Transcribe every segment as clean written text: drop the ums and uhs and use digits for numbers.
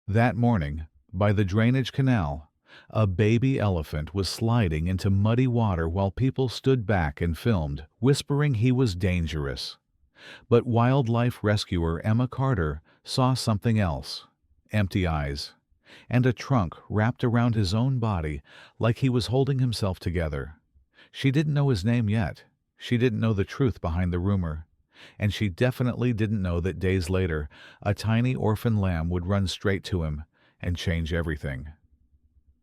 That morning, by the drainage canal, a baby elephant was sliding into muddy water while people stood back and filmed, whispering he was dangerous. But wildlife rescuer Emma Carter saw something else: empty eyes, and a trunk wrapped around his own body like he was holding himself together. She didn't know his name yet. She didn't know the truth behind the rumor. And she definitely didn't know that days later, a tiny orphan lamb would run straight to him and change everything.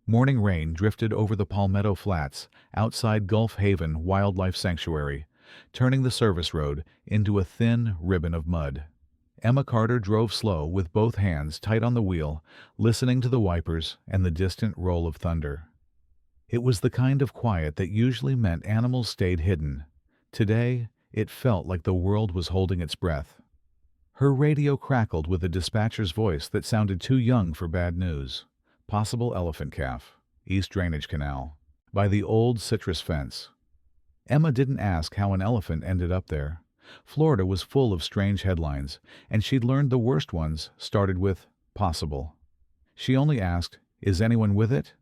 Morning rain drifted over the Palmetto Flats outside Gulf Haven Wildlife Sanctuary, turning the service road into a thin ribbon of mud. Emma Carter drove slow with both hands tight on the wheel, listening to the wipers and the distant roll of thunder. It was the kind of quiet that usually meant animals stayed hidden. Today, it felt like the world was holding its breath. Her radio crackled with a dispatcher's voice that sounded too young for bad news. Possible elephant calf, East Drainage Canal, by the old citrus fence. Emma didn't ask how an elephant ended up there. Florida was full of strange headlines, and she'd learned the worst ones started with possible. She only asked, "Is anyone with it?"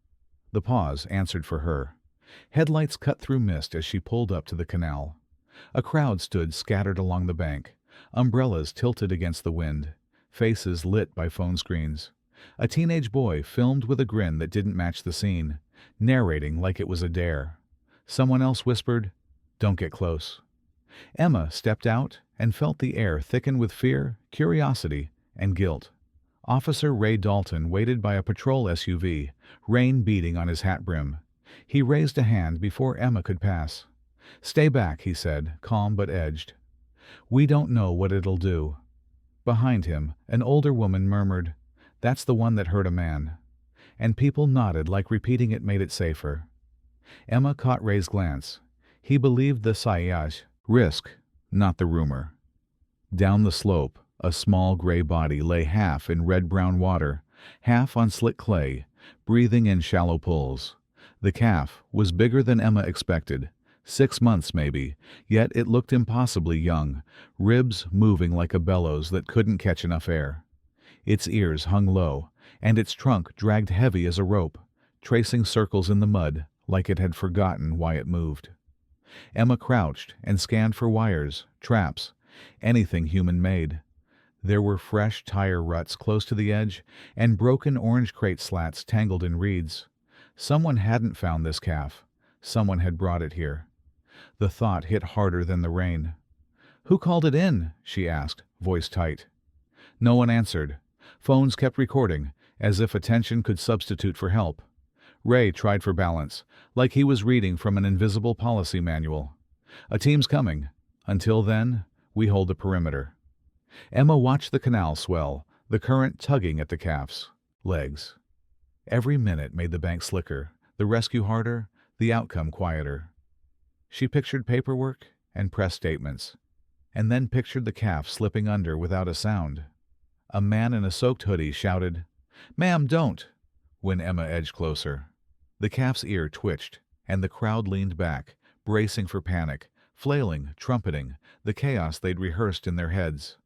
The pause answered for her. Headlights cut through mist as she pulled up to the canal. A crowd stood scattered along the bank, umbrellas tilted against the wind, faces lit by phone screens. A teenage boy filmed with a grin that didn't match the scene, narrating like it was a dare. Someone else whispered, "Don't get close." Emma stepped out and felt the air thicken with fear, curiosity, and guilt. Officer Ray Dalton waited by a patrol SUV, rain beating on his hat brim. He raised a hand before Emma could pass. "Stay back," he said, calm but edged. "We don't know what it'll do." Behind him, an older woman murmured, "That's the one that hurt a man." And people nodded like repeating it made it safer. Emma caught Ray's glance. He believed the sciage, risk, not the rumor. Down the slope, a small gray body lay half in red-brown water, half on slick clay, breathing in shallow pools. The calf was bigger than Emma expected. 6 months maybe, yet it looked impossibly young, ribs moving like a bellows that couldn't catch enough air. Its ears hung low, and its trunk dragged heavy as a rope, tracing circles in the mud like it had forgotten why it moved. Emma crouched and scanned for wires, traps, anything human-made. There were fresh tire ruts close to the edge, and broken orange crate slats tangled in reeds. Someone hadn't found this calf. Someone had brought it here. The thought hit harder than the rain. "Who called it in?" she asked, voice tight. No one answered. Phones kept recording, as if attention could substitute for help. Ray tried for balance, like he was reading from an invisible policy manual. "A team's coming. Until then, we hold the perimeter." Emma watched the canal swell, the current tugging at the calf's legs. Every minute made the bank slicker, the rescue harder, the outcome quieter. She pictured paperwork and press statements, and then pictured the calf slipping under without a sound. A man in a soaked hoodie shouted, "Ma'am, don't," when Emma edged closer. The calf's ear twitched, and the crowd leaned back, bracing for panic, flailing, trumpeting, the chaos they'd rehearsed in their heads.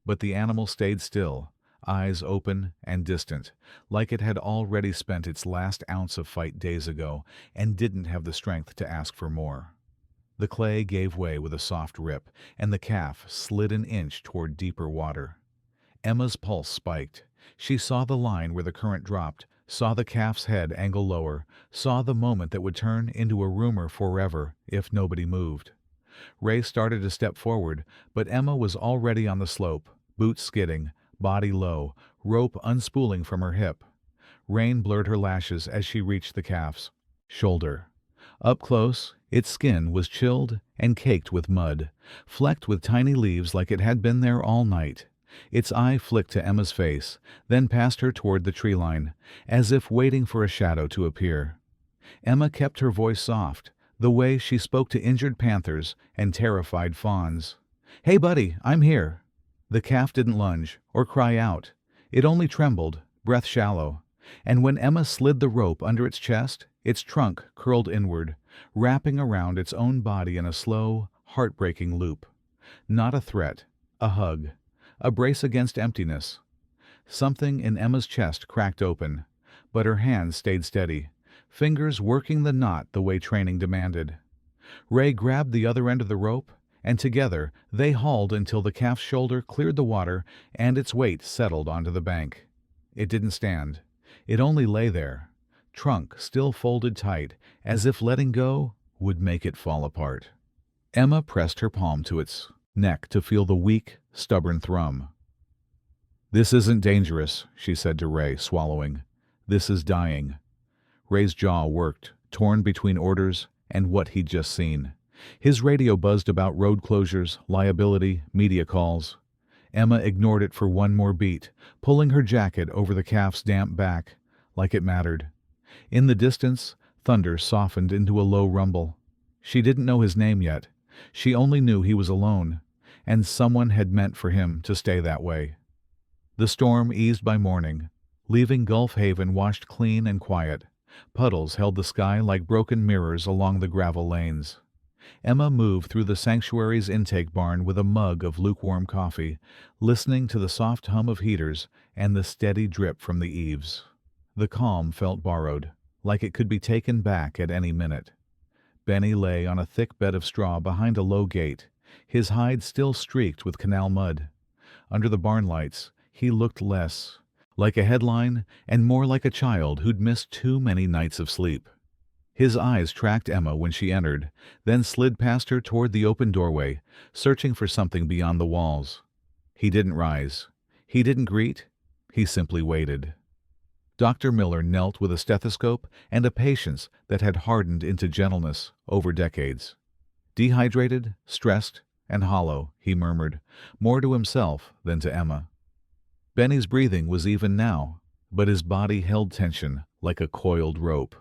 But the animal stayed still, eyes open and distant, like it had already spent its last ounce of fight days ago and didn't have the strength to ask for more. The clay gave way with a soft rip, and the calf slid an inch toward deeper water. Emma's pulse spiked. She saw the line where the current dropped, saw the calf's head angle lower, saw the moment that would turn into a rumor forever if nobody moved. Ray started to step forward, but Emma was already on the slope, boots skidding, body low, rope unspooling from her hip. Rain blurred her lashes as she reached the calf's shoulder. Up close, its skin was chilled and caked with mud, flecked with tiny leaves like it had been there all night. Its eye flicked to Emma's face, then past her toward the tree line, as if waiting for a shadow to appear. Emma kept her voice soft, the way she spoke to injured panthers and terrified fawns. "Hey, buddy, I'm here." The calf didn't lunge or cry out. It only trembled, breath shallow. And when Emma slid the rope under its chest, its trunk curled inward, wrapping around its own body in a slow, heartbreaking loop. Not a threat, a hug, a brace against emptiness. Something in Emma's chest cracked open, but her hands stayed steady, fingers working the knot the way training demanded. Ray grabbed the other end of the rope, and together they hauled until the calf's shoulder cleared the water and its weight settled onto the bank. It didn't stand. It only lay there, trunk still folded tight, as if letting go would make it fall apart. Emma pressed her palm to its neck to feel the weak, stubborn thrum. "This isn't dangerous," she said to Ray, swallowing. "This is dying." Ray's jaw worked, torn between orders and what he'd just seen. His radio buzzed about road closures, liability, media calls. Emma ignored it for one more beat, pulling her jacket over the calf's damp back, like it mattered. In the distance, thunder softened into a low rumble. She didn't know his name yet. She only knew he was alone, and someone had meant for him to stay that way. The storm eased by morning, leaving Gulf Haven washed clean and quiet. Puddles held the sky like broken mirrors along the gravel lanes. Emma moved through the sanctuary's intake barn with a mug of lukewarm coffee, listening to the soft hum of heaters and the steady drip from the eaves. The calm felt borrowed, like it could be taken back at any minute. Benny lay on a thick bed of straw behind a low gate, his hide still streaked with canal mud. Under the barn lights, he looked less like a headline and more like a child who'd missed too many nights of sleep. His eyes tracked Emma when she entered, then slid past her toward the open doorway, searching for something beyond the walls. He didn't rise. He didn't greet. He simply waited. Dr. Miller knelt with a stethoscope and a patience that had hardened into gentleness over decades. "Dehydrated, stressed, and hollow," he murmured, more to himself than to Emma. Benny's breathing was even now, but his body held tension like a coiled rope.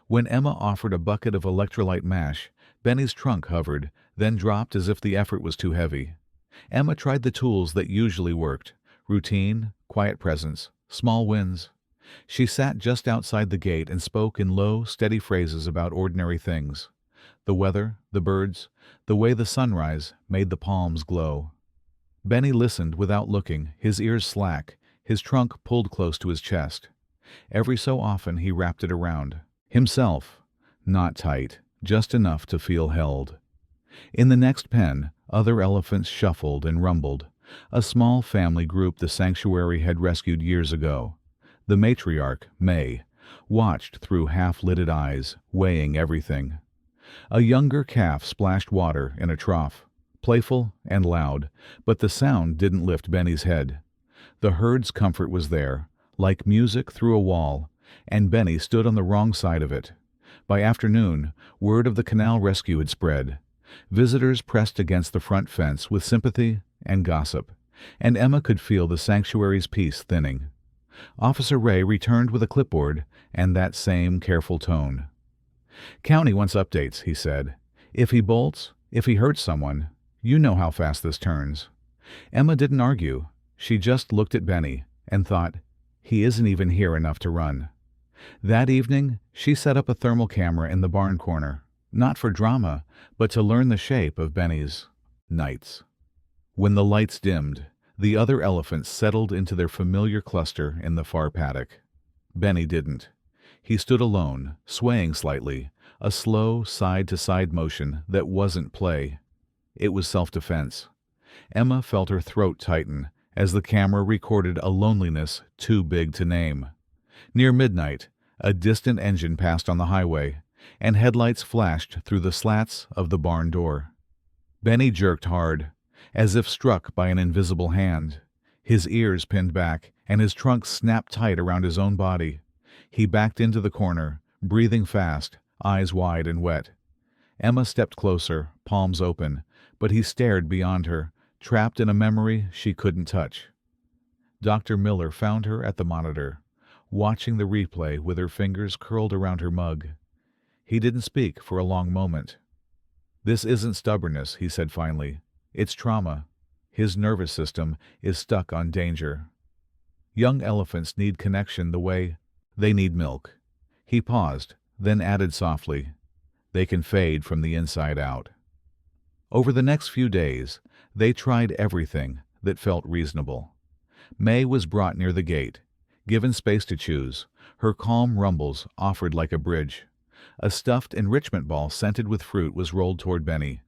When Emma offered a bucket of electrolyte mash, Benny's trunk hovered, then dropped as if the effort was too heavy. Emma tried the tools that usually worked: routine, quiet presence, small wins. She sat just outside the gate and spoke in low, steady phrases about ordinary things: the weather, the birds, the way the sunrise made the palms glow. Benny listened without looking, his ears slack, his trunk pulled close to his chest. Every so often he wrapped it around himself, not tight, just enough to feel held. In the next pen, other elephants shuffled and rumbled, a small family group the sanctuary had rescued years ago. The matriarch, May, watched through half-lidded eyes, weighing everything. A younger calf splashed water in a trough, playful and loud, but the sound didn't lift Benny's head. The herd's comfort was there, like music through a wall, and Benny stood on the wrong side of it. By afternoon, word of the canal rescue had spread. Visitors pressed against the front fence with sympathy and gossip, and Emma could feel the sanctuary's peace thinning. Officer Ray returned with a clipboard and that same careful tone. "County wants updates," he said. "If he bolts, if he hurts someone, you know how fast this turns." Emma didn't argue. She just looked at Benny and thought, he isn't even here enough to run. That evening, she set up a thermal camera in the barn corner, not for drama, but to learn the shape of Benny's nights. When the lights dimmed, the other elephants settled into their familiar cluster in the far paddock. Benny didn't. He stood alone, swaying slightly, a slow side-to-side motion that wasn't play. It was self-defense. Emma felt her throat tighten as the camera recorded a loneliness too big to name. Near midnight, a distant engine passed on the highway, and headlights flashed through the slats of the barn door. Benny jerked hard, as if struck by an invisible hand. His ears pinned back, and his trunk snapped tight around his own body. He backed into the corner, breathing fast, eyes wide and wet. Emma stepped closer, palms open, but he stared beyond her, trapped in a memory she couldn't touch. Dr. Miller found her at the monitor, watching the replay with her fingers curled around her mug. He didn't speak for a long moment. "This isn't stubbornness," he said finally. "It's trauma. His nervous system is stuck on danger. Young elephants need connection the way they need milk." He paused, then added softly, "They can fade from the inside out." Over the next few days, they tried everything that felt reasonable. May was brought near the gate. Given space to choose, her calm rumbles offered like a bridge. A stuffed enrichment ball scented with fruit was rolled toward Benny.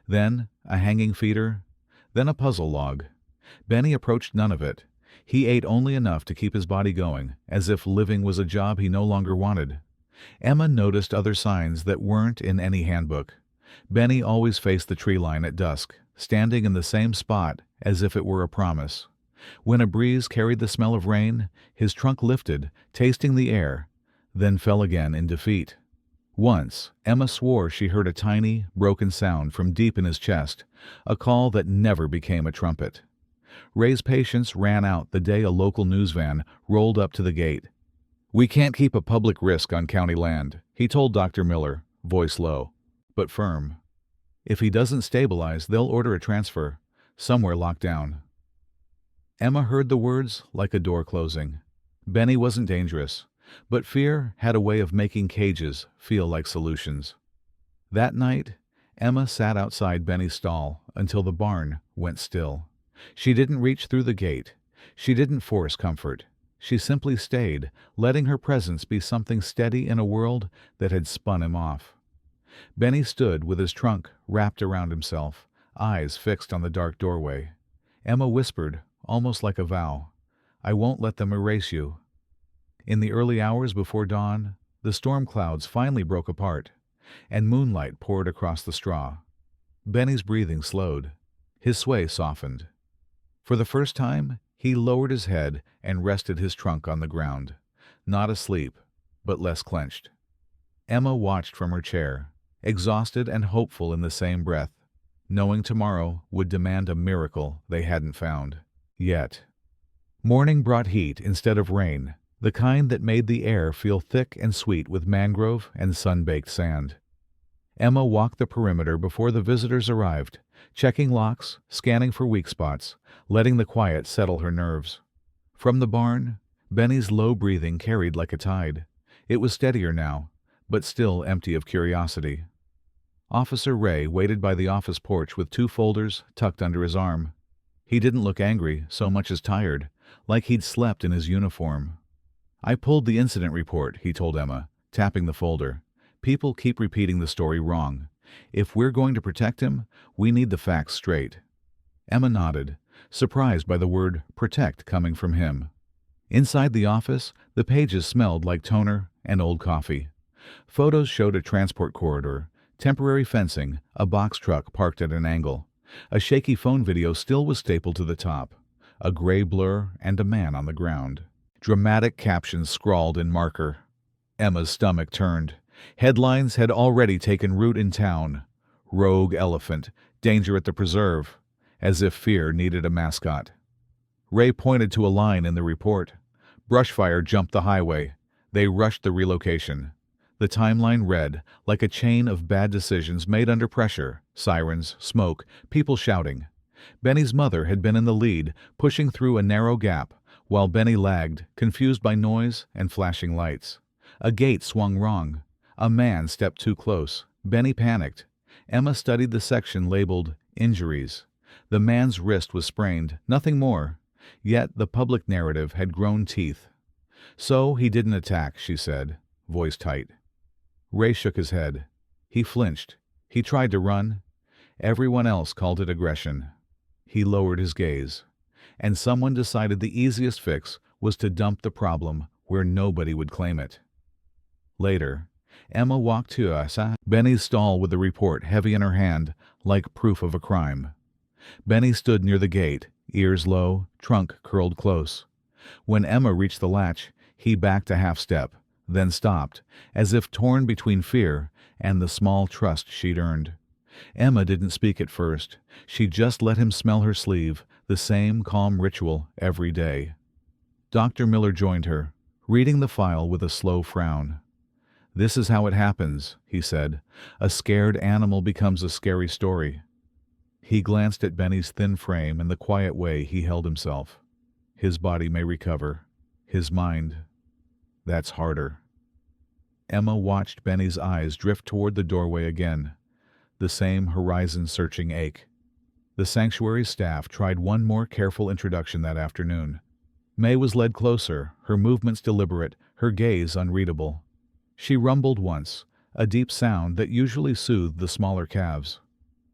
Then a hanging feeder, then a puzzle log. Benny approached none of it. He ate only enough to keep his body going, as if living was a job he no longer wanted. Emma noticed other signs that weren't in any handbook. Benny always faced the tree line at dusk, standing in the same spot as if it were a promise. When a breeze carried the smell of rain, his trunk lifted, tasting the air, then fell again in defeat. Once, Emma swore she heard a tiny, broken sound from deep in his chest, a call that never became a trumpet. Ray's patience ran out the day a local news van rolled up to the gate. "We can't keep a public risk on county land," he told Dr. Miller, voice low, but firm. "If he doesn't stabilize, they'll order a transfer, somewhere locked down." Emma heard the words like a door closing. Benny wasn't dangerous, but fear had a way of making cages feel like solutions. That night, Emma sat outside Benny's stall until the barn went still. She didn't reach through the gate. She didn't force comfort. She simply stayed, letting her presence be something steady in a world that had spun him off. Benny stood with his trunk wrapped around himself, eyes fixed on the dark doorway. Emma whispered, almost like a vow, "I won't let them erase you." In the early hours before dawn, the storm clouds finally broke apart, and moonlight poured across the straw. Benny's breathing slowed. His sway softened. For the first time, he lowered his head and rested his trunk on the ground, not asleep, but less clenched. Emma watched from her chair, exhausted and hopeful in the same breath, knowing tomorrow would demand a miracle they hadn't found yet. Morning brought heat instead of rain, the kind that made the air feel thick and sweet with mangrove and sun-baked sand. Emma walked the perimeter before the visitors arrived, checking locks, scanning for weak spots, letting the quiet settle her nerves. From the barn, Benny's low breathing carried like a tide. It was steadier now, but still empty of curiosity. Officer Ray waited by the office porch with 2 folders tucked under his arm. He didn't look angry, so much as tired, like he'd slept in his uniform. "I pulled the incident report," he told Emma, tapping the folder. "People keep repeating the story wrong. If we're going to protect him, we need the facts straight." Emma nodded, surprised by the word protect coming from him. Inside the office, the pages smelled like toner and old coffee. Photos showed a transport corridor, temporary fencing, a box truck parked at an angle. A shaky phone video still was stapled to the top, a gray blur and a man on the ground. Dramatic captions scrawled in marker. Emma's stomach turned. Headlines had already taken root in town. Rogue elephant, danger at the preserve, as if fear needed a mascot. Ray pointed to a line in the report. Brushfire jumped the highway. They rushed the relocation. The timeline read like a chain of bad decisions made under pressure, sirens, smoke, people shouting. Benny's mother had been in the lead, pushing through a narrow gap, while Benny lagged, confused by noise and flashing lights. A gate swung wrong. A man stepped too close. Benny panicked. Emma studied the section labeled Injuries. The man's wrist was sprained, nothing more. Yet the public narrative had grown teeth. "So he didn't attack," she said, voice tight. Ray shook his head. He flinched. He tried to run. Everyone else called it aggression. He lowered his gaze. And someone decided the easiest fix was to dump the problem where nobody would claim it. Later, Emma walked to Benny's stall with the report heavy in her hand, like proof of a crime. Benny stood near the gate, ears low, trunk curled close. When Emma reached the latch, he backed a half-step, then stopped, as if torn between fear and the small trust she'd earned. Emma didn't speak at first. She just let him smell her sleeve, the same calm ritual every day. Dr. Miller joined her, reading the file with a slow frown. "This is how it happens," he said. "A scared animal becomes a scary story." He glanced at Benny's thin frame and the quiet way he held himself. His body may recover. His mind, that's harder. Emma watched Benny's eyes drift toward the doorway again, the same horizon-searching ache. The sanctuary staff tried one more careful introduction that afternoon. May was led closer, her movements deliberate, her gaze unreadable. She rumbled once, a deep sound that usually soothed the smaller calves.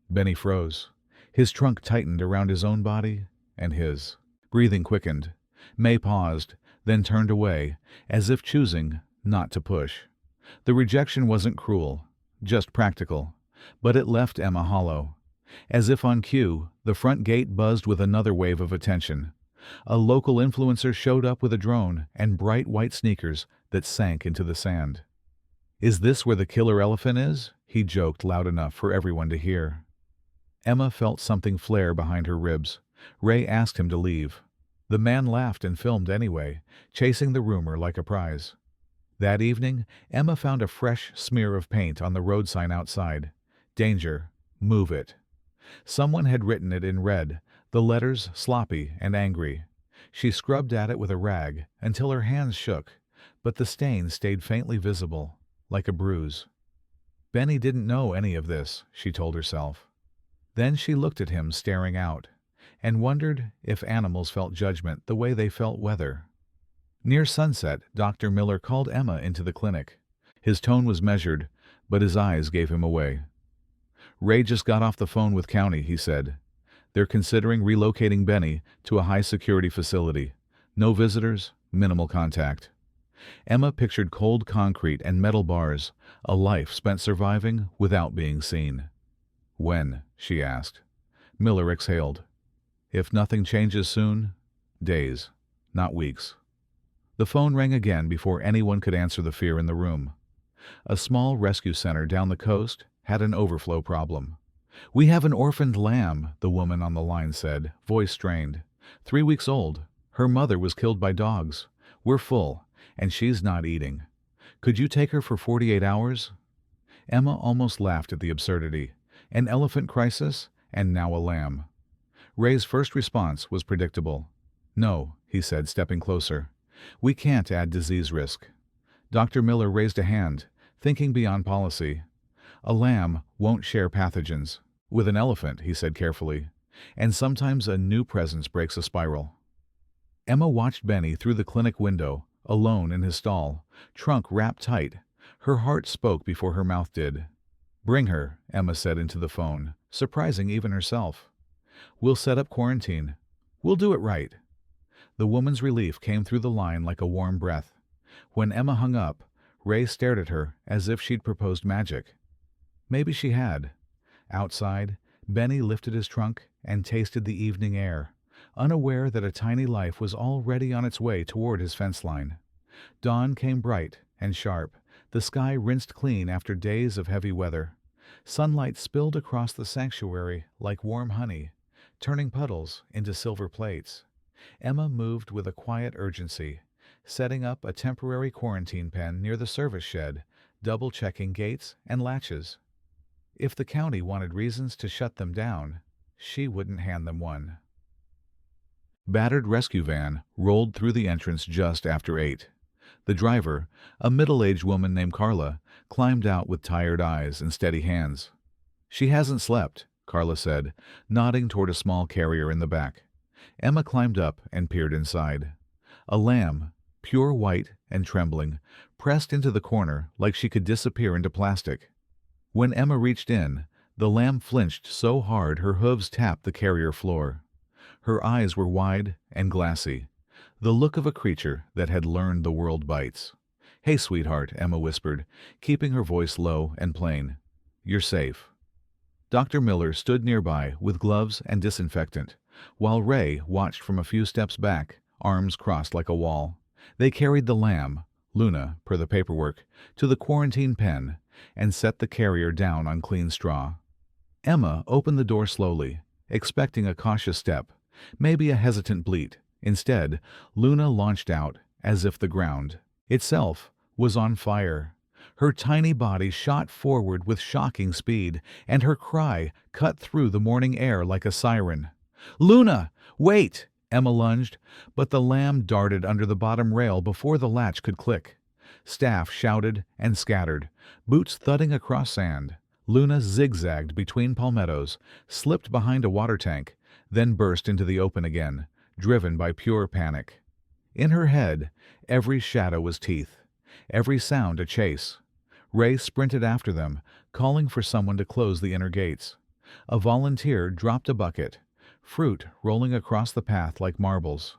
Benny froze. His trunk tightened around his own body and his. Breathing quickened. May paused, then turned away, as if choosing not to push. The rejection wasn't cruel, just practical, but it left Emma hollow. As if on cue, the front gate buzzed with another wave of attention. A local influencer showed up with a drone and bright white sneakers that sank into the sand. "Is this where the killer elephant is?" he joked loud enough for everyone to hear. Emma felt something flare behind her ribs. Ray asked him to leave. The man laughed and filmed anyway, chasing the rumor like a prize. That evening, Emma found a fresh smear of paint on the road sign outside. "Danger. Move it." Someone had written it in red, the letters sloppy and angry. She scrubbed at it with a rag until her hands shook, but the stain stayed faintly visible, like a bruise. Benny didn't know any of this, she told herself. Then she looked at him staring out, and wondered if animals felt judgment the way they felt weather. Near sunset, Dr. Miller called Emma into the clinic. His tone was measured, but his eyes gave him away. "Ray just got off the phone with County," he said. "They're considering relocating Benny to a high-security facility. No visitors, minimal contact." Emma pictured cold concrete and metal bars, a life spent surviving without being seen. "When?" she asked. Miller exhaled. "If nothing changes soon, days, not weeks." The phone rang again before anyone could answer the fear in the room. A small rescue center down the coast had an overflow problem. "We have an orphaned lamb," the woman on the line said, voice strained. 3 weeks old. Her mother was killed by dogs. We're full, and she's not eating. Could you take her for 48 hours? Emma almost laughed at the absurdity. An elephant crisis, and now a lamb. Ray's first response was predictable. "No," he said, stepping closer. "We can't add disease risk." Dr. Miller raised a hand, thinking beyond policy. "A lamb won't share pathogens. With an elephant," he said carefully. "And sometimes a new presence breaks a spiral." Emma watched Benny through the clinic window, alone in his stall, trunk wrapped tight. Her heart spoke before her mouth did. "Bring her," Emma said into the phone, surprising even herself. "We'll set up quarantine. We'll do it right." The woman's relief came through the line like a warm breath. When Emma hung up, Ray stared at her as if she'd proposed magic. Maybe she had. Outside, Benny lifted his trunk and tasted the evening air, unaware that a tiny life was already on its way toward his fence line. Dawn came bright and sharp, the sky rinsed clean after days of heavy weather. Sunlight spilled across the sanctuary like warm honey, turning puddles into silver plates. Emma moved with a quiet urgency, setting up a temporary quarantine pen near the service shed, double-checking gates and latches. If the county wanted reasons to shut them down, she wouldn't hand them one. Battered rescue van rolled through the entrance just after 8. The driver, a middle-aged woman named Carla, climbed out with tired eyes and steady hands. "She hasn't slept," Carla said, nodding toward a small carrier in the back. Emma climbed up and peered inside. A lamb, pure white and trembling, pressed into the corner like she could disappear into plastic. When Emma reached in, the lamb flinched so hard her hooves tapped the carrier floor. Her eyes were wide and glassy, the look of a creature that had learned the world bites. "Hey, sweetheart," Emma whispered, keeping her voice low and plain. "You're safe." Dr. Miller stood nearby with gloves and disinfectant, while Ray watched from a few steps back, arms crossed like a wall. They carried the lamb, Luna, per the paperwork, to the quarantine pen and set the carrier down on clean straw. Emma opened the door slowly, expecting a cautious step, maybe a hesitant bleat. Instead, Luna launched out, as if the ground itself was on fire. Her tiny body shot forward with shocking speed, and her cry cut through the morning air like a siren. "Luna, wait!" Emma lunged, but the lamb darted under the bottom rail before the latch could click. Staff shouted and scattered, boots thudding across sand. Luna zigzagged between palmettos, slipped behind a water tank, then burst into the open again, driven by pure panic. In her head, every shadow was teeth, every sound a chase. Ray sprinted after them, calling for someone to close the inner gates. A volunteer dropped a bucket, fruit rolling across the path like marbles.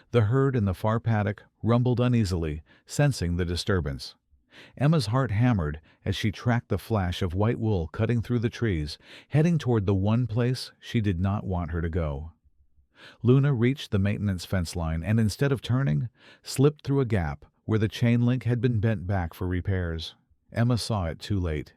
The herd in the far paddock rumbled uneasily, sensing the disturbance. Emma's heart hammered as she tracked the flash of white wool cutting through the trees, heading toward the one place she did not want her to go. Luna reached the maintenance fence line and, instead of turning, slipped through a gap where the chain link had been bent back for repairs. Emma saw it too late.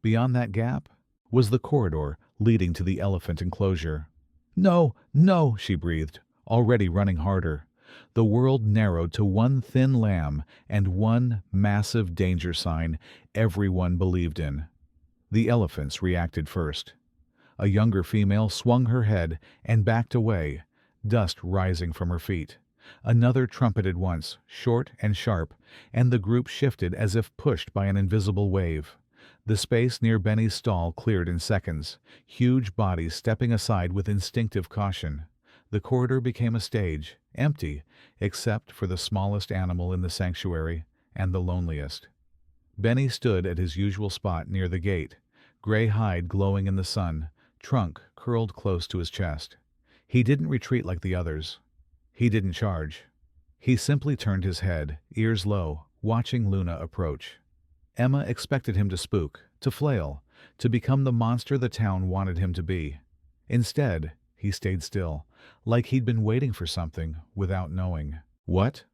Beyond that gap was the corridor leading to the elephant enclosure. "No, no," she breathed, already running harder. The world narrowed to one thin lamb and one massive danger sign everyone believed in. The elephants reacted first. A younger female swung her head and backed away, dust rising from her feet. Another trumpeted once, short and sharp, and the group shifted as if pushed by an invisible wave. The space near Benny's stall cleared in seconds, huge bodies stepping aside with instinctive caution. The corridor became a stage, empty, except for the smallest animal in the sanctuary and the loneliest. Benny stood at his usual spot near the gate, gray hide glowing in the sun, trunk curled close to his chest. He didn't retreat like the others. He didn't charge. He simply turned his head, ears low, watching Luna approach. Emma expected him to spook, to flail, to become the monster the town wanted him to be. Instead, he stayed still, like he'd been waiting for something without knowing. What?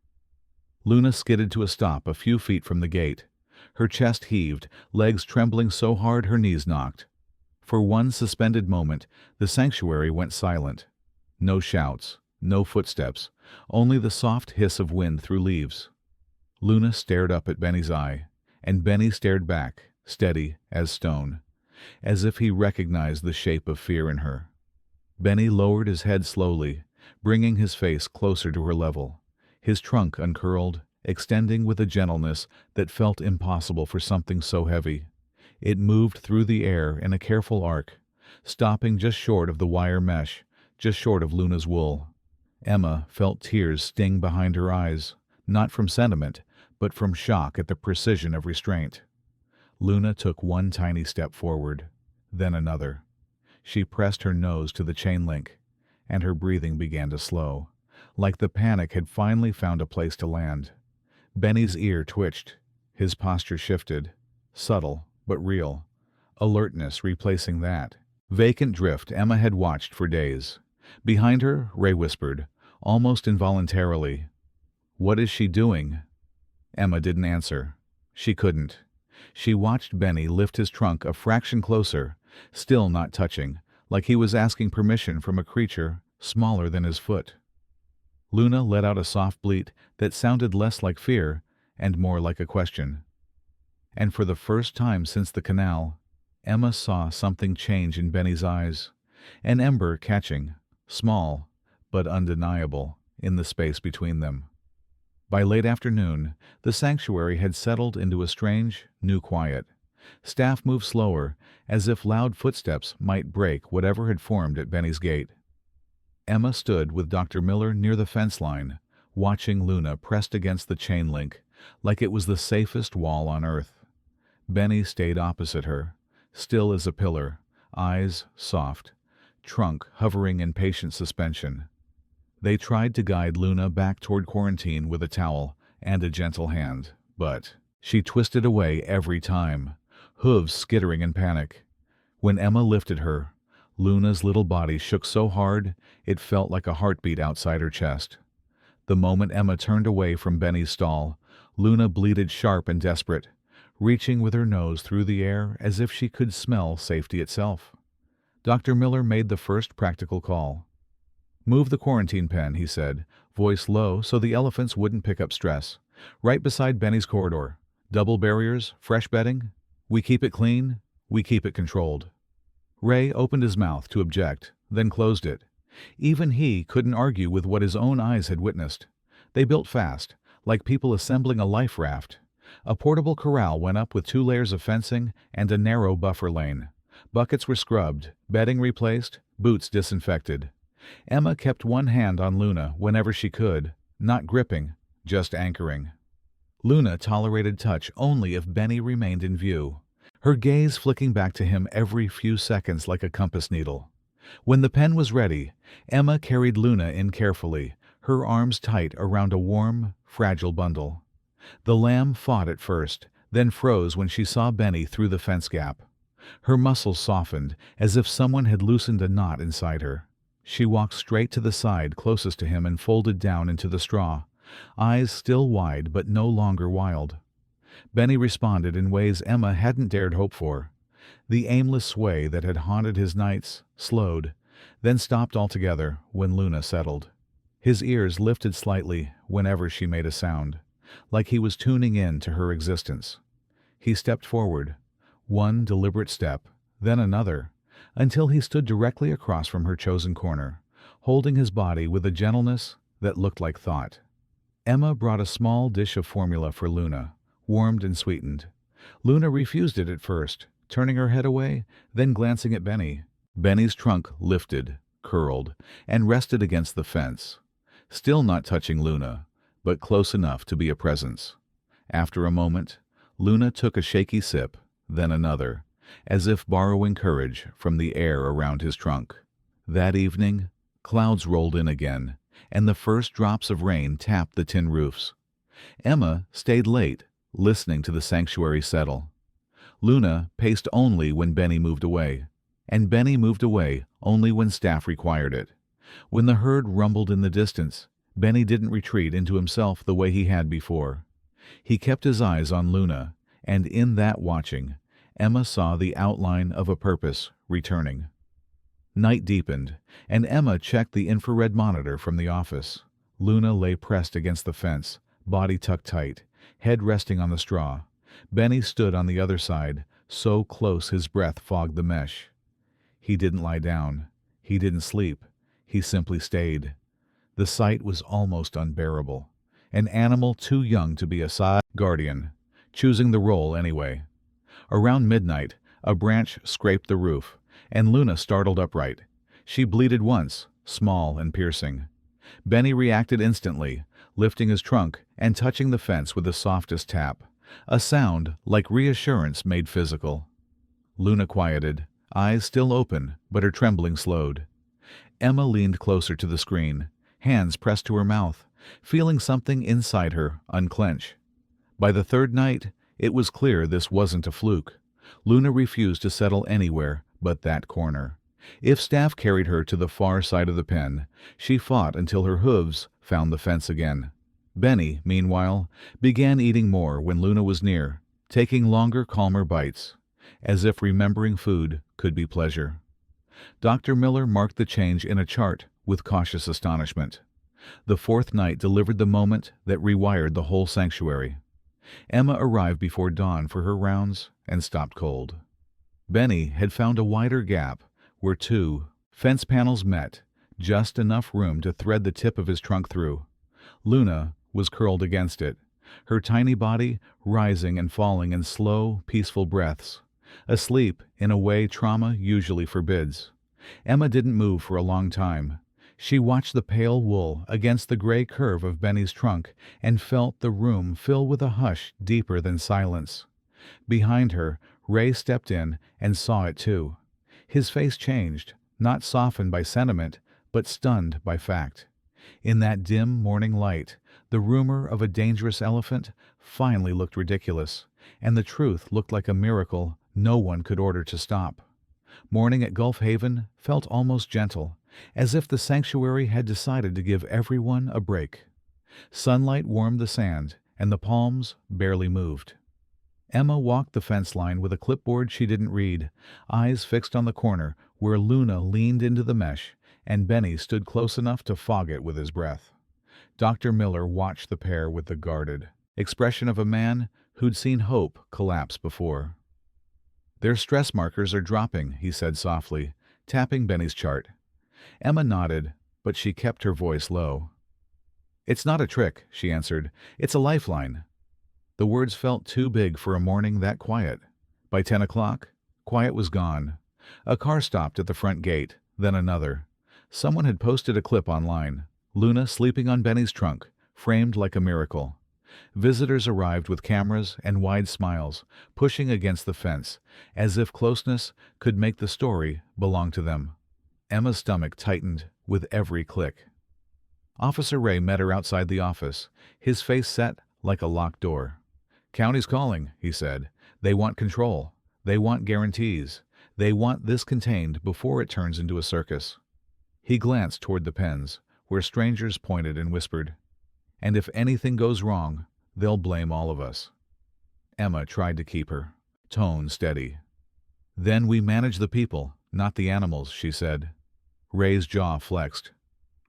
Luna skidded to a stop a few feet from the gate. Her chest heaved, legs trembling so hard her knees knocked. For one suspended moment, the sanctuary went silent. No shouts, no footsteps, only the soft hiss of wind through leaves. Luna stared up at Benny's eye, and Benny stared back, steady as stone, as if he recognized the shape of fear in her. Benny lowered his head slowly, bringing his face closer to her level, his trunk uncurled, extending with a gentleness that felt impossible for something so heavy. It moved through the air in a careful arc, stopping just short of the wire mesh, just short of Luna's wool. Emma felt tears sting behind her eyes, not from sentiment, but from shock at the precision of restraint. Luna took one tiny step forward, then another. She pressed her nose to the chain link, and her breathing began to slow, like the panic had finally found a place to land. Benny's ear twitched, his posture shifted, subtle but real, alertness replacing that vacant drift Emma had watched for days. Behind her, Ray whispered, almost involuntarily, "What is she doing?" Emma didn't answer. She couldn't. She watched Benny lift his trunk a fraction closer, still not touching, like he was asking permission from a creature smaller than his foot. Luna let out a soft bleat that sounded less like fear and more like a question. And for the first time since the canal, Emma saw something change in Benny's eyes, an ember catching, small but undeniable, in the space between them. By late afternoon, the sanctuary had settled into a strange, new quiet. Staff moved slower, as if loud footsteps might break whatever had formed at Benny's gate. Emma stood with Dr. Miller near the fence line, watching Luna pressed against the chain link, like it was the safest wall on earth. Benny stayed opposite her, still as a pillar, eyes soft, trunk hovering in patient suspension. They tried to guide Luna back toward quarantine with a towel and a gentle hand, but she twisted away every time, hooves skittering in panic. When Emma lifted her, Luna's little body shook so hard it felt like a heartbeat outside her chest. The moment Emma turned away from Benny's stall, Luna bleated sharp and desperate, reaching with her nose through the air as if she could smell safety itself. Dr. Miller made the first practical call. "Move the quarantine pen," he said, voice low so the elephants wouldn't pick up stress. "Right beside Benny's corridor. Double barriers, fresh bedding. We keep it clean, we keep it controlled." Ray opened his mouth to object, then closed it. Even he couldn't argue with what his own eyes had witnessed. They built fast, like people assembling a life raft. A portable corral went up with 2 layers of fencing and a narrow buffer lane. Buckets were scrubbed, bedding replaced, boots disinfected. Emma kept one hand on Luna whenever she could, not gripping, just anchoring. Luna tolerated touch only if Benny remained in view, her gaze flicking back to him every few seconds like a compass needle. When the pen was ready, Emma carried Luna in carefully, her arms tight around a warm, fragile bundle. The lamb fought at first, then froze when she saw Benny through the fence gap. Her muscles softened, as if someone had loosened a knot inside her. She walked straight to the side closest to him and folded down into the straw, eyes still wide but no longer wild. Benny responded in ways Emma hadn't dared hope for. The aimless sway that had haunted his nights slowed, then stopped altogether when Luna settled. His ears lifted slightly whenever she made a sound, like he was tuning in to her existence. He stepped forward, one deliberate step, then another, until he stood directly across from her chosen corner, holding his body with a gentleness that looked like thought. Emma brought a small dish of formula for Luna, warmed and sweetened. Luna refused it at first, turning her head away, then glancing at Benny. Benny's trunk lifted, curled, and rested against the fence, still not touching Luna, but close enough to be a presence. After a moment, Luna took a shaky sip, then another, as if borrowing courage from the air around his trunk. That evening, clouds rolled in again, and the first drops of rain tapped the tin roofs. Emma stayed late, listening to the sanctuary settle. Luna paced only when Benny moved away, and Benny moved away only when staff required it. When the herd rumbled in the distance, Benny didn't retreat into himself the way he had before. He kept his eyes on Luna, and in that watching, Emma saw the outline of a purpose returning. Night deepened, and Emma checked the infrared monitor from the office. Luna lay pressed against the fence, body tucked tight, head resting on the straw. Benny stood on the other side, so close his breath fogged the mesh. He didn't lie down. He didn't sleep. He simply stayed. The sight was almost unbearable. An animal too young to be a side guardian, choosing the role anyway. Around midnight, a branch scraped the roof, and Luna startled upright. She bleated once, small and piercing. Benny reacted instantly, lifting his trunk and touching the fence with the softest tap, a sound like reassurance made physical. Luna quieted, eyes still open, but her trembling slowed. Emma leaned closer to the screen, hands pressed to her mouth, feeling something inside her unclench. By the third night, it was clear this wasn't a fluke. Luna refused to settle anywhere but that corner. If staff carried her to the far side of the pen, she fought until her hooves found the fence again. Benny, meanwhile, began eating more when Luna was near, taking longer, calmer bites, as if remembering food could be pleasure. Dr. Miller marked the change in a chart with cautious astonishment. The fourth night delivered the moment that rewired the whole sanctuary. Emma arrived before dawn for her rounds and stopped cold. Benny had found a wider gap where two fence panels met, just enough room to thread the tip of his trunk through. Luna was curled against it, her tiny body rising and falling in slow, peaceful breaths, asleep in a way trauma usually forbids. Emma didn't move for a long time. She watched the pale wool against the gray curve of Benny's trunk and felt the room fill with a hush deeper than silence. Behind her, Ray stepped in and saw it too. His face changed, not softened by sentiment, but stunned by fact. In that dim morning light, the rumor of a dangerous elephant finally looked ridiculous, and the truth looked like a miracle no one could order to stop. Morning at Gulf Haven felt almost gentle, as if the sanctuary had decided to give everyone a break. Sunlight warmed the sand, and the palms barely moved. Emma walked the fence line with a clipboard she didn't read, eyes fixed on the corner where Luna leaned into the mesh, and Benny stood close enough to fog it with his breath. Dr. Miller watched the pair with the guarded expression of a man who'd seen hope collapse before. "Their stress markers are dropping," he said softly, tapping Benny's chart. Emma nodded, but she kept her voice low. "It's not a trick," she answered. "It's a lifeline." The words felt too big for a morning that quiet. By 10 o'clock, quiet was gone. A car stopped at the front gate, then another. Someone had posted a clip online. Luna sleeping on Benny's trunk, framed like a miracle. Visitors arrived with cameras and wide smiles, pushing against the fence, as if closeness could make the story belong to them. Emma's stomach tightened with every click. Officer Ray met her outside the office, his face set like a locked door. "County's calling," he said. "They want control. They want guarantees. They want this contained before it turns into a circus." He glanced toward the pens, where strangers pointed and whispered, "And if anything goes wrong, they'll blame all of us." Emma tried to keep her tone steady. "Then we manage the people, not the animals," she said. Ray's jaw flexed.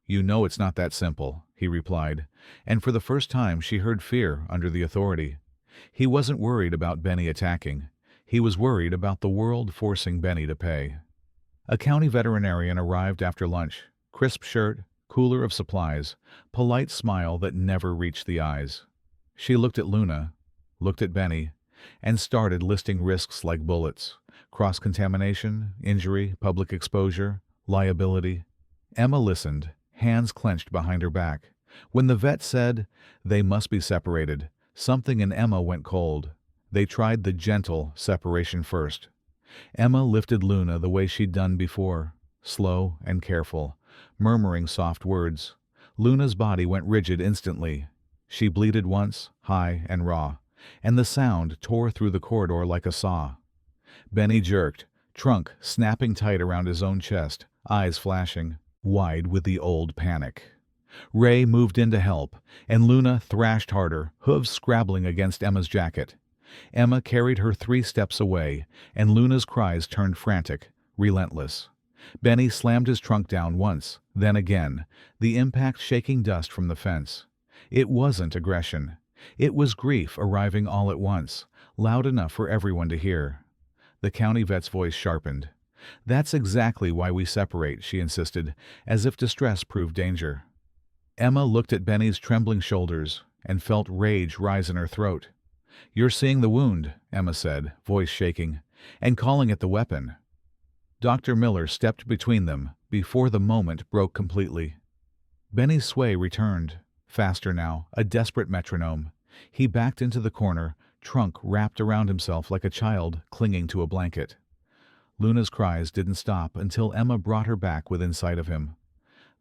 "You know it's not that simple," he replied, and for the first time she heard fear under the authority. He wasn't worried about Benny attacking. He was worried about the world forcing Benny to pay. A county veterinarian arrived after lunch. Crisp shirt, cooler of supplies, polite smile that never reached the eyes. She looked at Luna, looked at Benny, and started listing risks like bullets: cross-contamination, injury, public exposure, liability. Emma listened, hands clenched behind her back. When the vet said, "They must be separated," something in Emma went cold. They tried the gentle separation first. Emma lifted Luna the way she'd done before, slow and careful, murmuring soft words. Luna's body went rigid instantly. She bleated once, high and raw, and the sound tore through the corridor like a saw. Benny jerked, trunk snapping tight around his own chest, eyes flashing, wide with the old panic. Ray moved in to help, and Luna thrashed harder, hooves scrabbling against Emma's jacket. Emma carried her 3 steps away, and Luna's cries turned frantic, relentless. Benny slammed his trunk down once, then again, the impact shaking dust from the fence. It wasn't aggression. It was grief arriving all at once, loud enough for everyone to hear. The county vet's voice sharpened. "That's exactly why we separate," she insisted, as if distress proved danger. Emma looked at Benny's trembling shoulders and felt rage rise in her throat. "You're seeing the wound," Emma said, voice shaking, "and calling it the weapon." Dr. Miller stepped between them before the moment broke completely. Benny's sway returned, faster now, a desperate metronome. He backed into the corner, trunk wrapped around himself like a child clinging to a blanket. Luna's cries didn't stop until Emma brought her back within sight of him.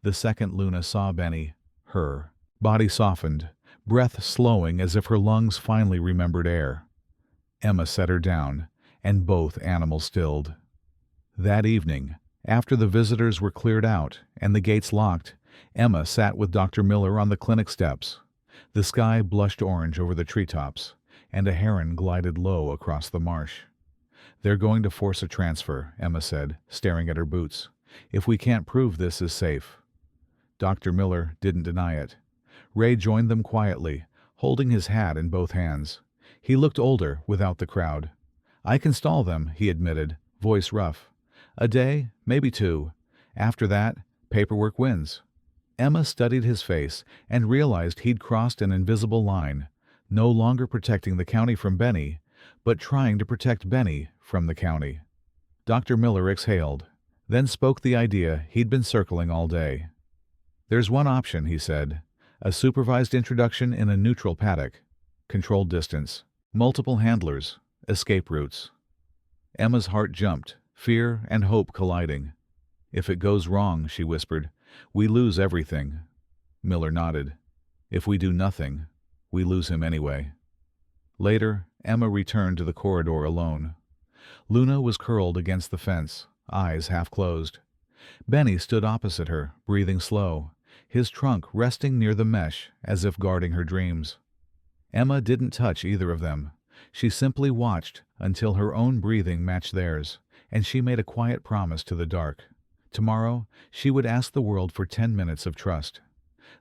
The second Luna saw Benny, her body softened, breath slowing as if her lungs finally remembered air. Emma set her down, and both animals stilled. That evening, after the visitors were cleared out and the gates locked, Emma sat with Dr. Miller on the clinic steps. The sky blushed orange over the treetops, and a heron glided low across the marsh. "They're going to force a transfer," Emma said, staring at her boots, "if we can't prove this is safe." Dr. Miller didn't deny it. Ray joined them quietly, holding his hat in both hands. He looked older without the crowd. "I can stall them," he admitted, voice rough. "A day, maybe 2. After that, paperwork wins." Emma studied his face and realized he'd crossed an invisible line, no longer protecting the county from Benny, but trying to protect Benny from the county. Dr. Miller exhaled, then spoke the idea he'd been circling all day. "There's one option," he said. "A supervised introduction in a neutral paddock. Controlled distance. Multiple handlers. Escape routes." Emma's heart jumped, fear and hope colliding. "If it goes wrong," she whispered, "we lose everything." Miller nodded. "If we do nothing, we lose him anyway." Later, Emma returned to the corridor alone. Luna was curled against the fence, eyes half closed. Benny stood opposite her, breathing slow, his trunk resting near the mesh as if guarding her dreams. Emma didn't touch either of them. She simply watched until her own breathing matched theirs, and she made a quiet promise to the dark. Tomorrow, she would ask the world for 10 minutes of trust.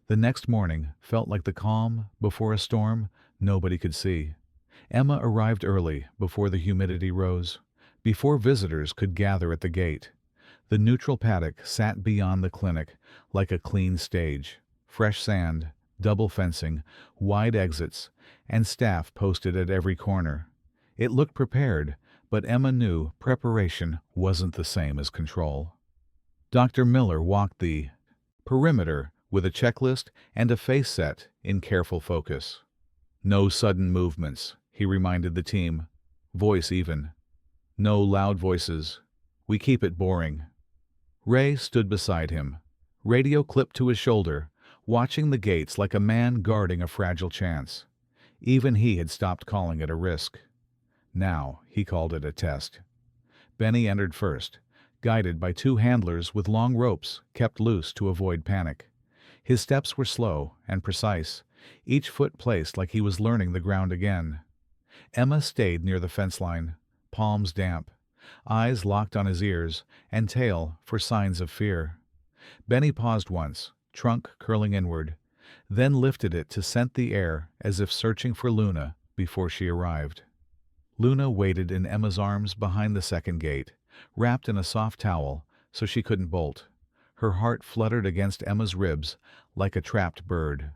The next morning felt like the calm before a storm nobody could see. Emma arrived early, before the humidity rose, before visitors could gather at the gate. The neutral paddock sat beyond the clinic like a clean stage. Fresh sand, double fencing, wide exits, and staff posted at every corner. It looked prepared, but Emma knew preparation wasn't the same as control. Dr. Miller walked the perimeter with a checklist and a face set in careful focus. No sudden movements, he reminded the team. Voice even. No loud voices. We keep it boring. Ray stood beside him, radio clipped to his shoulder, watching the gates like a man guarding a fragile chance. Even he had stopped calling it a risk. Now he called it a test. Benny entered first, guided by two handlers with long ropes kept loose to avoid panic. His steps were slow and precise, each foot placed like he was learning the ground again. Emma stayed near the fence line, palms damp, eyes locked on his ears and tail for signs of fear. Benny paused once, trunk curling inward, then lifted it to scent the air as if searching for Luna before she arrived. Luna waited in Emma's arms behind the second gate, wrapped in a soft towel so she couldn't bolt. Her heart fluttered against Emma's ribs like a trapped bird.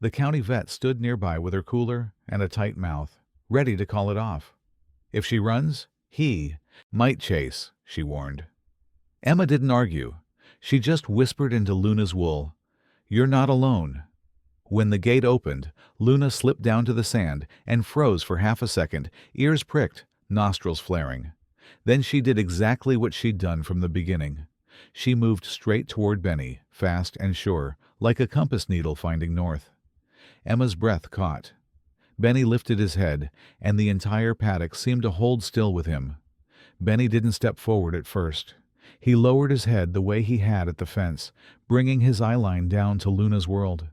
The county vet stood nearby with her cooler and a tight mouth, ready to call it off. If she runs, he might chase, she warned. Emma didn't argue. She just whispered into Luna's wool, "You're not alone." When the gate opened, Luna slipped down to the sand and froze for half a second, ears pricked, nostrils flaring. Then she did exactly what she'd done from the beginning. She moved straight toward Benny, fast and sure, like a compass needle finding north. Emma's breath caught. Benny lifted his head, and the entire paddock seemed to hold still with him. Benny didn't step forward at first. He lowered his head the way he had at the fence, bringing his eyeline down to Luna's world.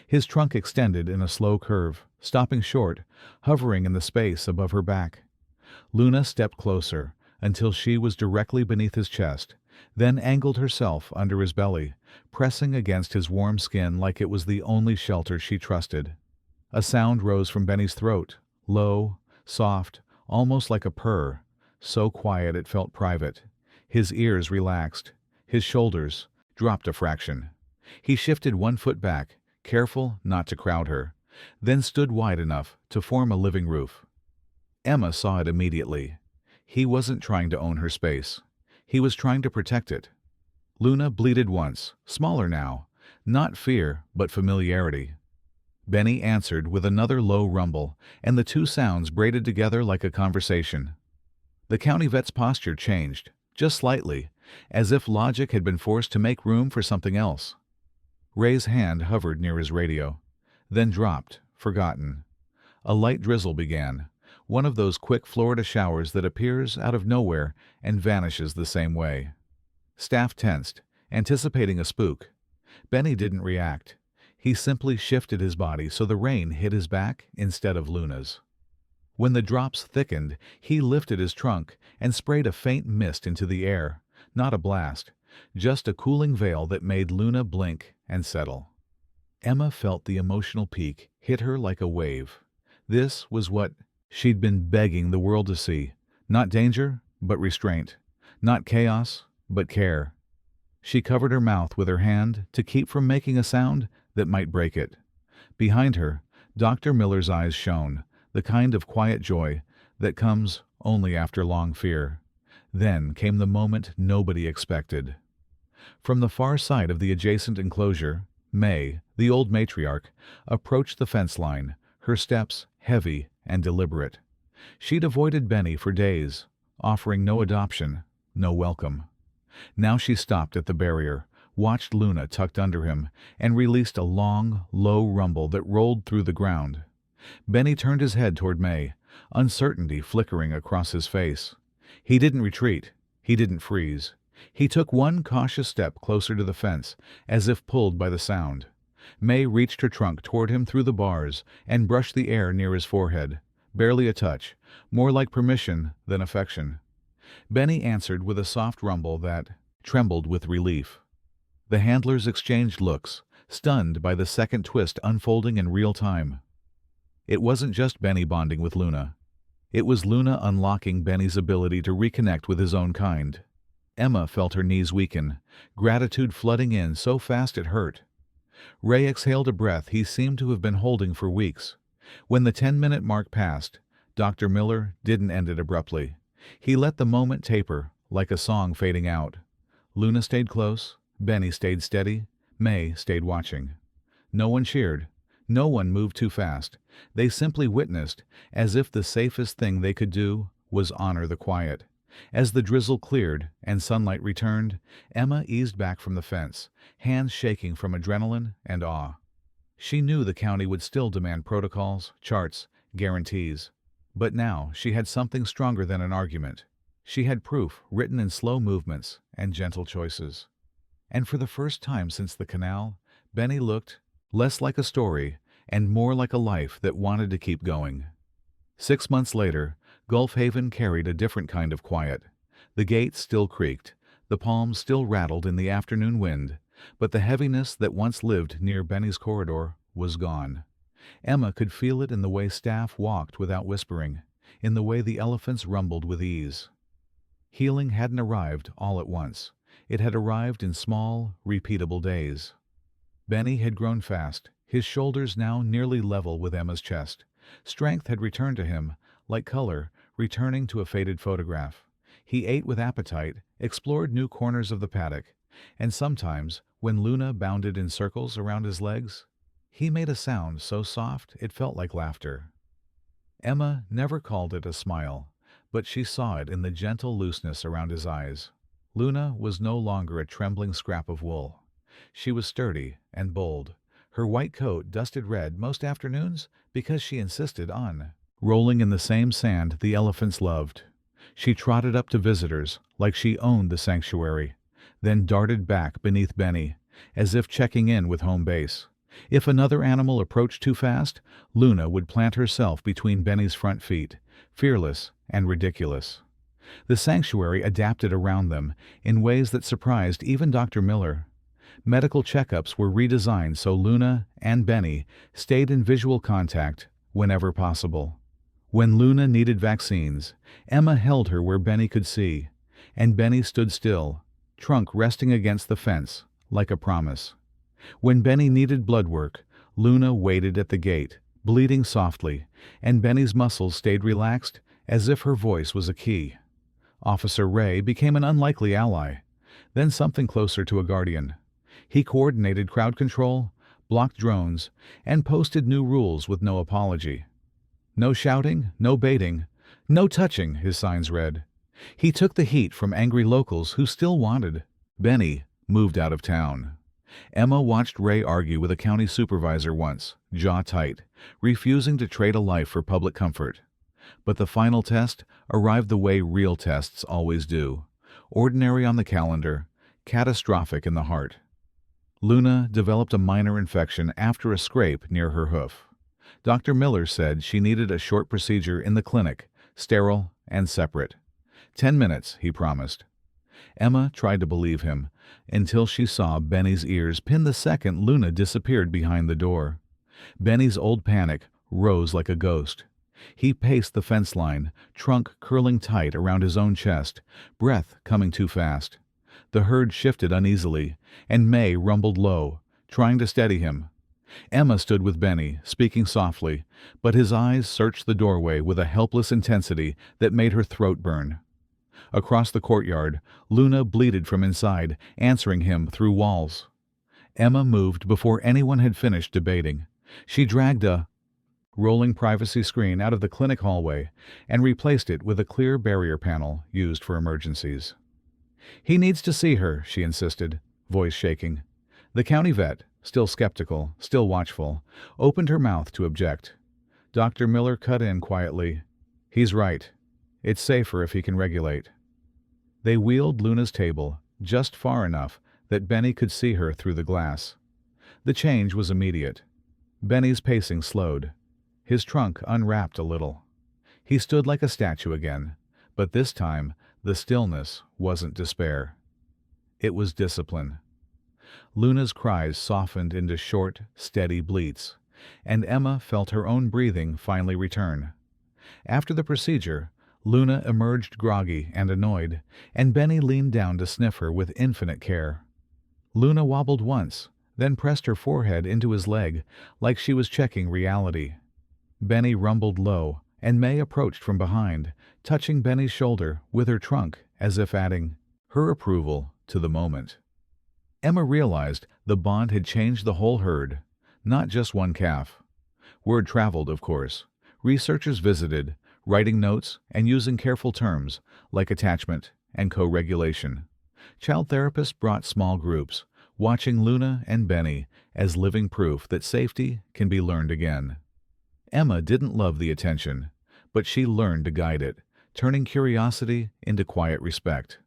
His trunk extended in a slow curve, stopping short, hovering in the space above her back. Luna stepped closer, until she was directly beneath his chest, then angled herself under his belly, pressing against his warm skin like it was the only shelter she trusted. A sound rose from Benny's throat, low, soft, almost like a purr, so quiet it felt private. His ears relaxed. His shoulders dropped a fraction. He shifted one foot back, careful not to crowd her, then stood wide enough to form a living roof. Emma saw it immediately. He wasn't trying to own her space. He was trying to protect it. Luna bleated once, smaller now, not fear, but familiarity. Benny answered with another low rumble, and the two sounds braided together like a conversation. The county vet's posture changed, just slightly, as if logic had been forced to make room for something else. Ray's hand hovered near his radio, then dropped, forgotten. A light drizzle began, one of those quick Florida showers that appears out of nowhere and vanishes the same way. Staff tensed, anticipating a spook. Benny didn't react. He simply shifted his body so the rain hit his back instead of Luna's. When the drops thickened, he lifted his trunk and sprayed a faint mist into the air, not a blast, just a cooling veil that made Luna blink and settle. Emma felt the emotional peak hit her like a wave. This was what she'd been begging the world to see. Not danger, but restraint. Not chaos, but care. She covered her mouth with her hand to keep from making a sound that might break it. Behind her, Dr. Miller's eyes shone, the kind of quiet joy that comes only after long fear. Then came the moment nobody expected. From the far side of the adjacent enclosure, May, the old matriarch, approached the fence line, her steps heavy and deliberate. She'd avoided Benny for days, offering no adoption, no welcome. Now she stopped at the barrier, watched Luna tucked under him, and released a long, low rumble that rolled through the ground. Benny turned his head toward May, uncertainty flickering across his face. He didn't retreat. He didn't freeze. He took one cautious step closer to the fence, as if pulled by the sound. May reached her trunk toward him through the bars and brushed the air near his forehead, barely a touch, more like permission than affection. Benny answered with a soft rumble that trembled with relief. The handlers exchanged looks, stunned by the second twist unfolding in real time. It wasn't just Benny bonding with Luna. It was Luna unlocking Benny's ability to reconnect with his own kind. Emma felt her knees weaken, gratitude flooding in so fast it hurt. Ray exhaled a breath he seemed to have been holding for weeks. When the 10-minute mark passed, Dr. Miller didn't end it abruptly. He let the moment taper, like a song fading out. Luna stayed close, Benny stayed steady, May stayed watching. No one cheered. No one moved too fast. They simply witnessed, as if the safest thing they could do was honor the quiet. As the drizzle cleared and sunlight returned, Emma eased back from the fence, hands shaking from adrenaline and awe. She knew the county would still demand protocols, charts, guarantees. But now she had something stronger than an argument. She had proof written in slow movements and gentle choices. And for the first time since the canal, Benny looked less like a story and more like a life that wanted to keep going. 6 months later, Gulf Haven carried a different kind of quiet. The gate still creaked, the palms still rattled in the afternoon wind, but the heaviness that once lived near Benny's corridor was gone. Emma could feel it in the way staff walked without whispering, in the way the elephants rumbled with ease. Healing hadn't arrived all at once. It had arrived in small, repeatable days. Benny had grown fast, his shoulders now nearly level with Emma's chest. Strength had returned to him, like color returning to a faded photograph. He ate with appetite, explored new corners of the paddock, and sometimes, when Luna bounded in circles around his legs, he made a sound so soft it felt like laughter. Emma never called it a smile, but she saw it in the gentle looseness around his eyes. Luna was no longer a trembling scrap of wool. She was sturdy and bold, her white coat dusted red most afternoons because she insisted on rolling in the same sand the elephants loved. She trotted up to visitors like she owned the sanctuary, then darted back beneath Benny, as if checking in with home base. If another animal approached too fast, Luna would plant herself between Benny's front feet, fearless and ridiculous. The sanctuary adapted around them in ways that surprised even Dr. Miller. Medical checkups were redesigned so Luna and Benny stayed in visual contact whenever possible. When Luna needed vaccines, Emma held her where Benny could see, and Benny stood still, trunk resting against the fence, like a promise. When Benny needed blood work, Luna waited at the gate, bleeding softly, and Benny's muscles stayed relaxed as if her voice was a key. Officer Ray became an unlikely ally, then something closer to a guardian. He coordinated crowd control, blocked drones, and posted new rules with no apology. No shouting, no baiting, no touching, his signs read. He took the heat from angry locals who still wanted. Benny moved out of town. Emma watched Ray argue with a county supervisor once, jaw tight, refusing to trade a life for public comfort. But the final test arrived the way real tests always do. Ordinary on the calendar, catastrophic in the heart. Luna developed a minor infection after a scrape near her hoof. Dr. Miller said she needed a short procedure in the clinic, sterile and separate. 10 minutes, he promised. Emma tried to believe him, until she saw Benny's ears pin the second Luna disappeared behind the door. Benny's old panic rose like a ghost. He paced the fence line, trunk curling tight around his own chest, breath coming too fast. The herd shifted uneasily, and May rumbled low, trying to steady him. Emma stood with Benny, speaking softly, but his eyes searched the doorway with a helpless intensity that made her throat burn. Across the courtyard, Luna bleated from inside, answering him through walls. Emma moved before anyone had finished debating. She dragged a rolling privacy screen out of the clinic hallway and replaced it with a clear barrier panel used for emergencies. "He needs to see her," she insisted, voice shaking. The county vet, still skeptical, still watchful, opened her mouth to object. Dr. Miller cut in quietly. "He's right. It's safer if he can regulate." They wheeled Luna's table just far enough that Benny could see her through the glass. The change was immediate. Benny's pacing slowed. His trunk unwrapped a little. He stood like a statue again, but this time the stillness wasn't despair. It was discipline. Luna's cries softened into short, steady bleats, and Emma felt her own breathing finally return. After the procedure, Luna emerged groggy and annoyed, and Benny leaned down to sniff her with infinite care. Luna wobbled once, then pressed her forehead into his leg like she was checking reality. Benny rumbled low, and May approached from behind, touching Benny's shoulder with her trunk as if adding her approval to the moment. Emma realized the bond had changed the whole herd, not just one calf. Word traveled, of course. Researchers visited, writing notes and using careful terms like attachment and co-regulation. Child therapists brought small groups, watching Luna and Benny as living proof that safety can be learned again. Emma didn't love the attention, but she learned to guide it, turning curiosity into quiet respect.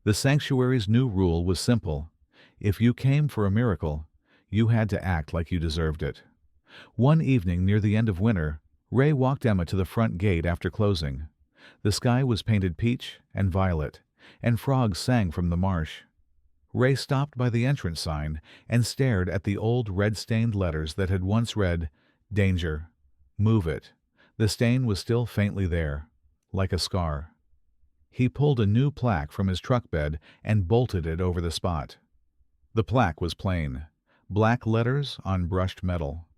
The sanctuary's new rule was simple. If you came for a miracle, you had to act like you deserved it. One evening near the end of winter, Ray walked Emma to the front gate after closing. The sky was painted peach and violet, and frogs sang from the marsh. Ray stopped by the entrance sign and stared at the old red-stained letters that had once read, "Danger. Move it." The stain was still faintly there, like a scar. He pulled a new plaque from his truck bed and bolted it over the spot. The plaque was plain, black letters on brushed metal.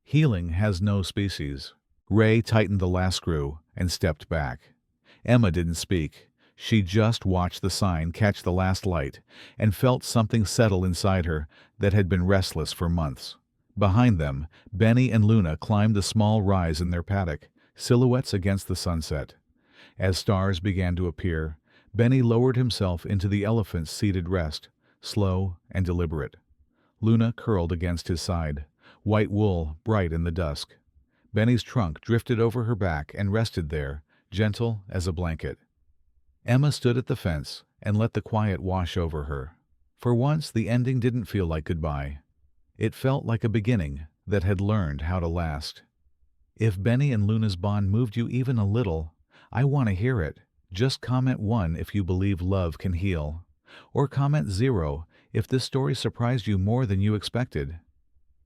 Healing has no species. Ray tightened the last screw and stepped back. Emma didn't speak. She just watched the sign catch the last light and felt something settle inside her that had been restless for months. Behind them, Benny and Luna climbed the small rise in their paddock, silhouettes against the sunset. As stars began to appear, Benny lowered himself into the elephant's seated rest, slow and deliberate. Luna curled against his side, white wool bright in the dusk. Benny's trunk drifted over her back and rested there, gentle as a blanket. Emma stood at the fence and let the quiet wash over her. For once, the ending didn't feel like goodbye. It felt like a beginning that had learned how to last. If Benny and Luna's bond moved you even a little, I want to hear it. Just comment 1 if you believe love can heal. Or comment 0 if this story surprised you more than you expected.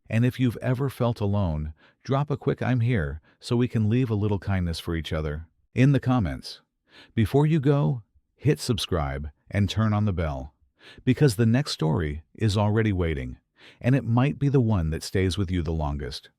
And if you've ever felt alone, drop a quick "I'm here" so we can leave a little kindness for each other in the comments. Before you go, hit subscribe and turn on the bell, because the next story is already waiting, and it might be the one that stays with you the longest.